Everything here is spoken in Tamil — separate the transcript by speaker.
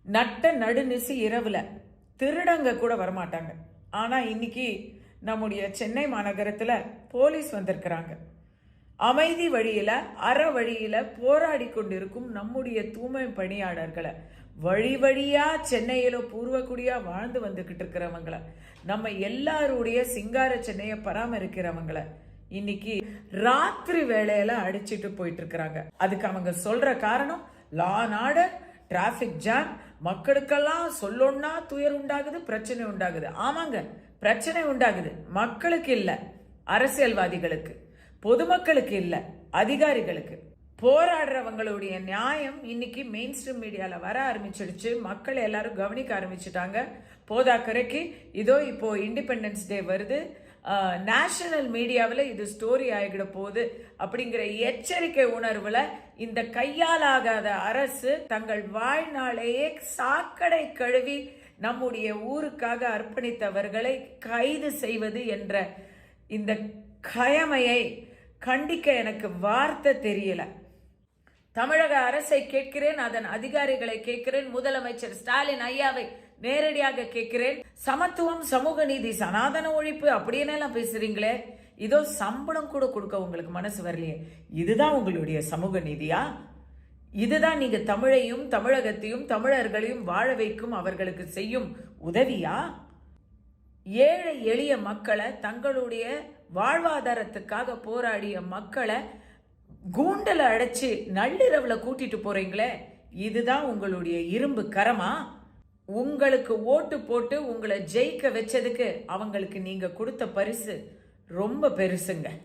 Speaker 1: நட்ட நடுநிசி இரவுல திருடங்க கூட வரமாட்டாங்க. ஆனா இன்னைக்கு நம்முடைய சென்னை மாநகரத்துல போலீஸ் வந்திருக்கிறாங்க. அமைதி வழியில அற வழியில போராடி கொண்டிருக்கும் நம்முடைய தூய்மை பணியாளர்களை, வழி வழியா சென்னையில பூர்வக்குடியா வாழ்ந்து வந்துகிட்டு இருக்கிறவங்கள, நம்ம எல்லாருடைய சிங்கார சென்னையை பராமரிக்கிறவங்கள இன்னைக்கு ராத்திரி வேளையில அடிச்சிட்டு போயிட்டு இருக்கிறாங்க. அதுக்கு அவங்க சொல்ற காரணம் law and order, traffic jam, மக்களுக்கெல்லாம் சொல்லொன்னா துயர் உண்டாகுது, பிரச்சனை உண்டாகுது. ஆமாங்க, பிரச்சனை உண்டாகுது. மக்களுக்கு இல்ல, அரசியல்வாதிகளுக்கு, பொதுமக்களுக்கு இல்ல, அதிகாரிகளுக்கு. போராடுறவங்களுடைய நியாயம் இன்னைக்கு மெயின் ஸ்ட்ரீம் மீடியால வர ஆரம்பிச்சிடுச்சு. மக்கள் எல்லாரும் கவனிக்க ஆரம்பிச்சுட்டாங்க. போதாக்கரைக்கு இதோ இப்போ இண்டிபெண்டன்ஸ் டே வருது, நேஷனல் மீடியாவில் இது ஸ்டோரி ஆகிட போகுது அப்படிங்கிற எச்சரிக்கை உணர்வுல இந்த கையாலாகாத அரசு தங்கள் வாழ்நாளையே சாக்கடை கழுவி நம்முடைய ஊருக்காக அர்ப்பணித்தவர்களை கைது செய்வது என்ற இந்த கயமையை கண்டிக்க எனக்கு வார்த்தை தெரியல. தமிழக அரசை கேட்கிறேன், அதன் அதிகாரிகளை கேட்கிறேன், முதலமைச்சர் ஸ்டாலின் ஐயாவை நேரடியாக கேட்கிறேன். சமத்துவம், சமூக நீதி, சனாதன ஒழிப்பு அப்படின்னு எல்லாம் பேசுறீங்களே, இதோ சம்பளம் கூட கொடுக்க உங்களுக்கு மனசு வரலையே. இதுதான் உங்களுடைய சமூக நீதியா? இதுதான் நீங்க தமிழையும் தமிழகத்தையும் தமிழர்களையும் வாழ வைக்கும் அவர்களுக்கு செய்யும் உதவியா? ஏழை எளிய மக்களை, தங்களுடைய வாழ்வாதாரத்துக்காக போராடிய மக்களை கூண்டல அடைச்சு நள்ளிரவுல கூட்டிட்டு போறீங்களே, இதுதான் உங்களுடைய இரும்பு கரமா? உங்களுக்கு ஓட்டு போட்டு உங்களை ஜெயிக்க வச்சதுக்கு அவங்களுக்கு நீங்க கொடுத்த பரிசு ரொம்ப பெருசுங்க.